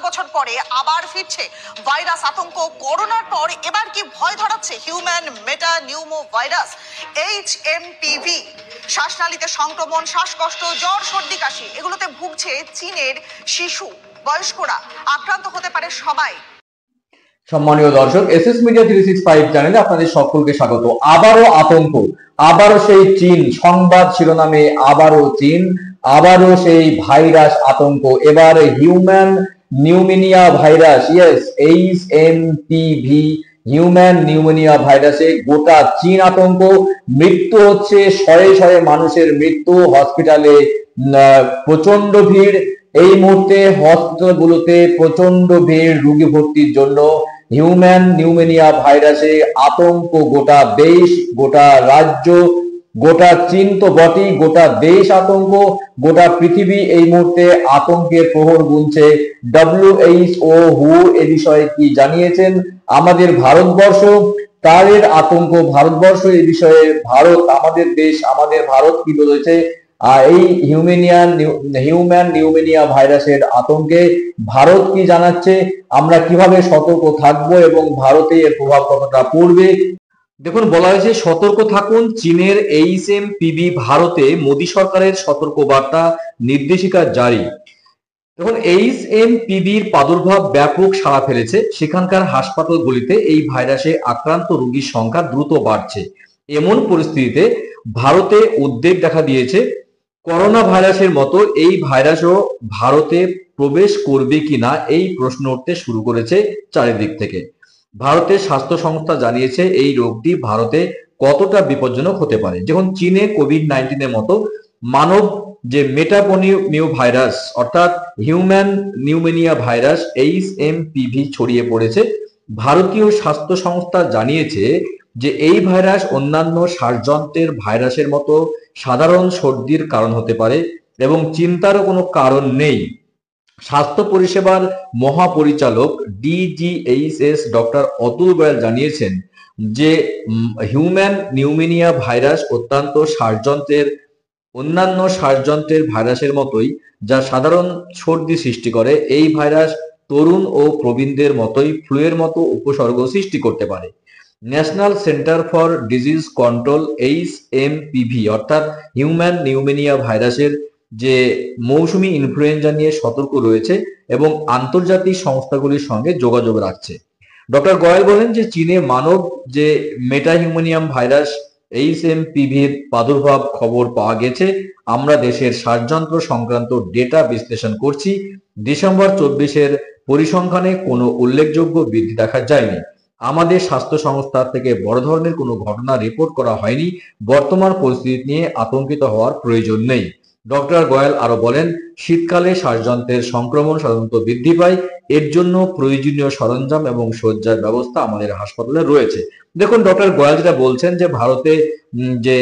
বছর পরে আবার ফিরছে ভাইরাস আতঙ্ক। করোনার পর এবার কি ভয় ধরাচ্ছে হিউম্যান মেটা নিউমো ভাইরাস HMPV। শ্বাসনালীতে সংক্রমণ, শ্বাসকষ্ট, জ্বর, সর্দি, কাশি এগুলোতে ভুগছে চীনের শিশু, বয়স্করা আক্রান্ত হতে পারে সবাই। সম্মানীয় দর্শক, এসএস মিডিয়া 365 চ্যানেলে আপনাদের সকলকে স্বাগত। আবারও আতঙ্ক, আবারও সেই চীন, সংবাদ শিরোনামে আবারও চীন, আবারও সেই ভাইরাস আতঙ্ক। এবার human pneumonia virus, yes HMPV, human pneumonia ভাইরাসে গোটা চীন আতঙ্ক। মৃত্যু হচ্ছে, শয়ে শয়ে মানুষের মৃত্যু, হসপিটালে প্রচন্ড ভিড়। এই মুহূর্তে হসপিটালগুলোতে প্রচন্ড ভিড় রোগী ভর্তির জন্য। হিউম্যান নিউমোনিয়া ভাইরাসে আতঙ্ক গোটা দেশ, গোটা রাজ্য, গোটা চীন তো বটেই, গোটা দেশ আতঙ্ক, গোটা পৃথিবী এই মুহূর্তে আতঙ্কের প্রহর গুনছে। WHO হু এ বিষয়ে কি জানিয়েছেন? আমাদের ভারতবর্ষ, তারের আতঙ্ক ভারতবর্ষ এ বিষয়ে, ভারত আমাদের দেশ, আমাদের ভারত কি বলেছে এই হিউম্যান নিউমোনিয়া ভাইরাসের আতঙ্কে? ভারত কি জানাচ্ছে, আমরা কিভাবে সতর্ক থাকবো এবং ভারতে এর প্রভাব কতটা পড়বে? দেখুন, বলা হয়েছে সতর্ক থাকুন, চীনের HMPV ভারতে, মোদী সরকারের সতর্ক বার্তা, নির্দেশিকা জারি। দেখুন, HMPVর প্রাদুর্ভাব ব্যাপক সাড়া ফেলেছে। সেখানকার হাসপাতালগুলিতে এই ভাইরাসে আক্রান্ত রোগীর সংখ্যা দ্রুত বাড়ছে। এমন পরিস্থিতিতে ভারতে উদ্বেগ দেখা দিয়েছে। করোনা ভাইরাসের মতো এই ভাইরাসও ভারতে প্রবেশ করবে কিনা এই প্রশ্ন উঠতে শুরু করেছে চারিদিক থেকে। ভারতের স্বাস্থ্য সংস্থা জানিয়েছে এই রোগটি ভারতে কতটা বিপজ্জনক হতে পারে। যখন চীনে কোভিড-19 এর মতো মানব যে মেটাপনিউ ভাইরাস অর্থাৎ হিউম্যান নিউমোনিয়া ভাইরাস HMPV ছড়িয়ে পড়েছে, ভারতীয় স্বাস্থ্য সংস্থা জানিয়েছে যে এই ভাইরাস অন্যান্য শ্বাসযন্ত্রের ভাইরাসের মতো সাধারণ সর্দির কারণ হতে পারে এবং চিন্তারও কোনো কারণ নেই। স্বাস্থ্য পরিষেবার মহাপরিচালক DGHS ডক্টর অতুল গোয়েল জানিয়েছেন যে হিউম্যান নিউমোনিয়া ভাইরাস অন্যান্য শ্বাসযন্ত্রের ভাইরাসের মতোই, যা সাধারণ সর্দি সৃষ্টি করে। এই ভাইরাস তরুণ ও প্রবীণদের মতোই ফ্লুয়ের মতো উপসর্গ সৃষ্টি করতে পারে। National centre for disease control HMPV অর্থাৎ হিউম্যান নিউমোনিয়া ভাইরাসের যে মৌসুমী ইনফ্লুয়েঞ্জা নিয়ে সতর্ক রয়েছে এবং আন্তর্জাতিক সংস্থাগুলির সঙ্গে যোগাযোগ রাখছে। ডক্টর গোয়েল বলেন যে চীনে মানব যে মেটাহিউম্যানিয়াম ভাইরাস HMPVর প্রাদুর্ভাব খবর পাওয়া গেছে। আমরা দেশের শ্বাসযন্ত্র সংক্রান্ত ডেটা বিশ্লেষণ করছি। ডিসেম্বর 24-এর পরিসংখ্যানে কোনো উল্লেখযোগ্য বৃদ্ধি দেখা যায়নি। আমাদের স্বাস্থ্য সংস্থা থেকে বড় ধরনের কোনো ঘটনা রিপোর্ট করা হয়নি। বর্তমান পরিস্থিতি নিয়ে আতঙ্কিত হওয়ার প্রয়োজন নেই। ডক্টর গোয়েল আরো বলেন, শীতকালে শ্বাসযন্ত্রের সংক্রমণ সাধারণত বৃদ্ধি পায়। এর জন্য প্রয়োজনীয় সরঞ্জাম এবং শয্যার ব্যবস্থা আমাদের হাসপাতালে রয়েছে। দেখুন, ডক্টর গোয়েল যেটা বলছেন যে ভারতে যে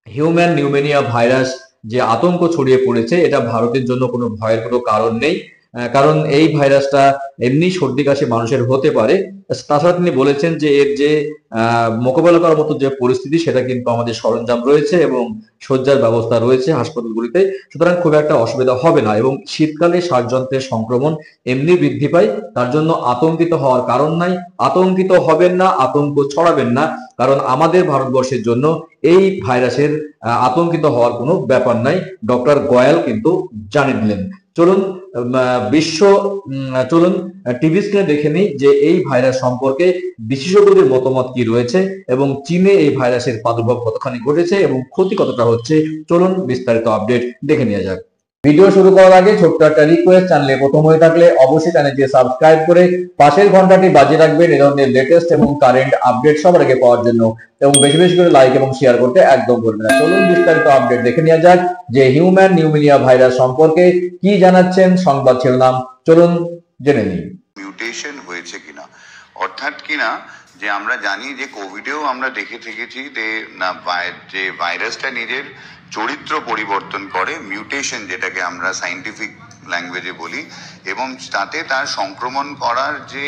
হিউম্যান নিউমোনিয়া ভাইরাস যে আতঙ্ক ছড়িয়ে পড়েছে, এটা ভারতের জন্য কোনো ভয়ের কোনো কারণ নেই। কারণ এই ভাইরাসটা এমনি সর্দি কাশি মানুষের হতে পারে। তাছাড়া তিনি বলেছেন যে এর যে মোকাবেলা করার মতো যে পরিস্থিতি, সেটা কিন্তু আমাদের সরঞ্জাম রয়েছে এবং শয্যার ব্যবস্থা রয়েছে হাসপাতালগুলিতে, সুতরাং খুব একটা অসুবিধা হবে না। এবং শীতকালে শ্বাসযন্ত্রের সংক্রমণ এমনি বৃদ্ধি পায়, তার জন্য আতঙ্কিত হওয়ার কারণ নাই। আতঙ্কিত হবেন না, আতঙ্ক ছড়াবেন না, কারণ আমাদের ভারতবর্ষের জন্য এই ভাইরাসের আতঙ্কিত হওয়ার কোনো ব্যাপার নাই। ডক্টর গোয়েল কিন্তু জানিয়ে দিলেন। চলুন টিভি স্ক্রিনে দেখে নিই যে এই ভাইরাস সম্পর্কে বিশেষজ্ঞদের মতামত কি রয়েছে এবং চীনে এই ভাইরাসের প্রাদুর্ভাব কতখানি ঘটেছে এবং ক্ষতি কতটা হচ্ছে। চলুন বিস্তারিত আপডেট দেখে নেওয়া যাক। ভিডিও শুরু করার আগে ছোট্ট একটা রিকোয়েস্ট, চ্যানেলে প্রথম হয়ে থাকলে অবশ্যই চ্যানেলটি সাবস্ক্রাইব করে পাশের ঘন্টাটি বাজিয়ে রাখবেন এই ধরনের লেটেস্ট এবং কারেন্ট আপডেট সবার আগে পাওয়ার জন্য, এবং বেশি বেশি করে লাইক এবং শেয়ার করতে একদম ভুলবেন না। চলুন বিস্তারিত আপডেট দেখে নেওয়া যাক যে হিউম্যান নিউমোনিয়া ভাইরাস সম্পর্কে কি জানাচ্ছেন সংবাদ শিরোনাম। চলুন জেনে নিই। মিউটেশন হয়েছে কিনা, অর্থাৎ কিনা যে আমরা জানি যে কোভিডেও আমরা দেখে থেকেছি যে যে ভাইরাসটা নিজের চরিত্র পরিবর্তন করে, মিউটেশন যেটাকে আমরা সাইন্টিফিক ল্যাঙ্গুয়েজে বলি, এবং তাতে তার সংক্রমণ করার যে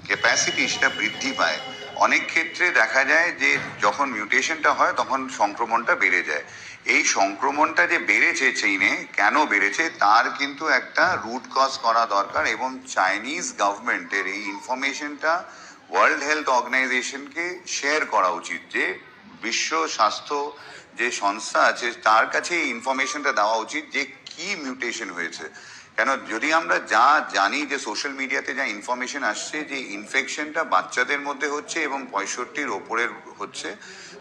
ক্যাপাসিটি সেটা বৃদ্ধি পায়। অনেক ক্ষেত্রে দেখা যায় যে যখন মিউটেশনটা হয় তখন সংক্রমণটা বেড়ে যায়। এই সংক্রমণটা যে বেড়েছে চীনে, কেন বেড়েছে তার কিন্তু একটা রুট কজ করা দরকার, এবং চাইনিজ গভর্নমেন্টের এই ইনফরমেশনটা ওয়ার্ল্ড হেলথ অর্গানাইজেশনকে শেয়ার করা উচিত, যে বিশ্ব স্বাস্থ্য যে সংস্থা আছে তার কাছে এই ইনফরমেশনটা দেওয়া উচিত যে কি মিউটেশন হয়েছে। কেন, যদি আমরা যা জানি যে সোশ্যাল মিডিয়াতে যা ইনফরমেশন আসছে যে ইনফেকশনটা বাচ্চাদের মধ্যে হচ্ছে এবং 65-র ওপরের হচ্ছে,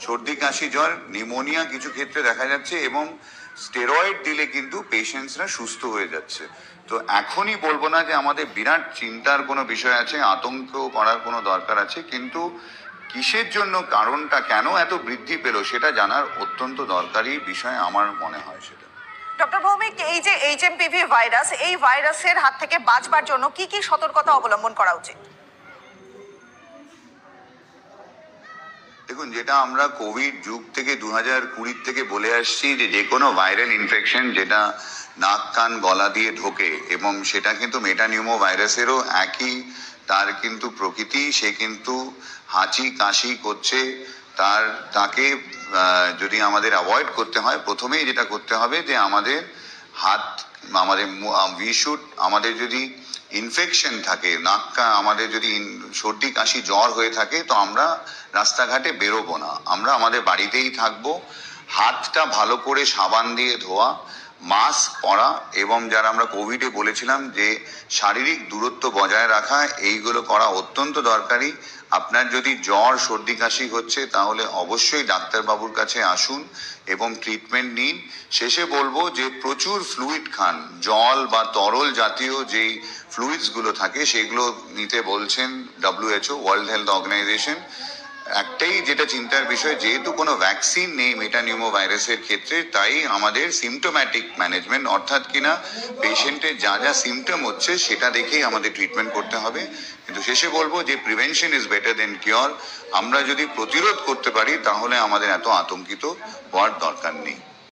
সর্দি কাশি জ্বর নিউমোনিয়া কিছু ক্ষেত্রে দেখা যাচ্ছে, এবং স্টেরয়েড দিলে কিন্তু পেশেন্টসরা সুস্থ হয়ে যাচ্ছে। তো এখনই বলবো না যে আমাদের বিরাট চিন্তার কোনো বিষয় আছে, আতঙ্ক করার কোনো দরকার আছে, কিন্তু কিসের জন্য, কারণটা কেন এত বৃদ্ধি পেল সেটা জানার অত্যন্ত দরকারি বিষয় আমার মনে হয়। সেটা ডক্টর ভৌমিক, এই যে এইচএমপিভি ভাইরাস, এই ভাইরাসের হাত থেকে বাঁচবার জন্য কি কি সতর্কতা অবলম্বন করা উচিত? দেখুন, যেটা আমরা কোভিড যুগ থেকে 2020 থেকে বলে আসছি যে কোনো ভাইরাল ইনফেকশন যেটা নাক কান গলা দিয়ে ঢোকে, এবং সেটা কিন্তু মেটানিউমো ভাইরাসেরও একই তার কিন্তু প্রকৃতি, সে কিন্তু হাঁচি কাশি করছে, তাকে যদি আমাদের অ্যাভয়েড করতে হয়, প্রথমেই যেটা করতে হবে যে আমাদের হাত, আমাদের যদি ইনফেকশন থাকে, আমাদের যদি সর্দি কাশি জ্বর হয়ে থাকে, তো আমরা রাস্তাঘাটে বেরোবো না, আমরা আমাদের বাড়িতেই থাকবো। হাতটা ভালো করে সাবান দিয়ে ধোয়া, মাস্ক পরা, এবং যারা আমরা কোভিডে বলেছিলাম যে শারীরিক দূরত্ব বজায় রাখা, এইগুলো করা অত্যন্ত দরকারি। আপনার যদি জ্বর সর্দি কাশি হচ্ছে তাহলে অবশ্যই ডাক্তারবাবুর কাছে আসুন এবং ট্রিটমেন্ট নিন। শেষে বলবো যে প্রচুর ফ্লুইড খান, জল বা তরল জাতীয় যেই ফ্লুইডসগুলো থাকে সেগুলো নিতে বলছেন WHO, ওয়ার্ল্ড হেলথ অর্গানাইজেশন। একটাই যেটা চিন্তার বিষয়, যেহেতু কোনো ভ্যাকসিন নেই মেটানিউমো ভাইরাসের ক্ষেত্রে, তাই আমাদের সিমটোম্যাটিক ম্যানেজমেন্ট, অর্থাৎ কিনা পেশেন্টের যা যা সিমটম হচ্ছে সেটা দেখেই আমাদের ট্রিটমেন্ট করতে হবে। কিন্তু শেষে বলবো যে prevention is better then cure. আমরা যদি প্রতিরোধ করতে পারি তাহলে আমাদের এত আতঙ্কিত হওয়ার দরকার নেই।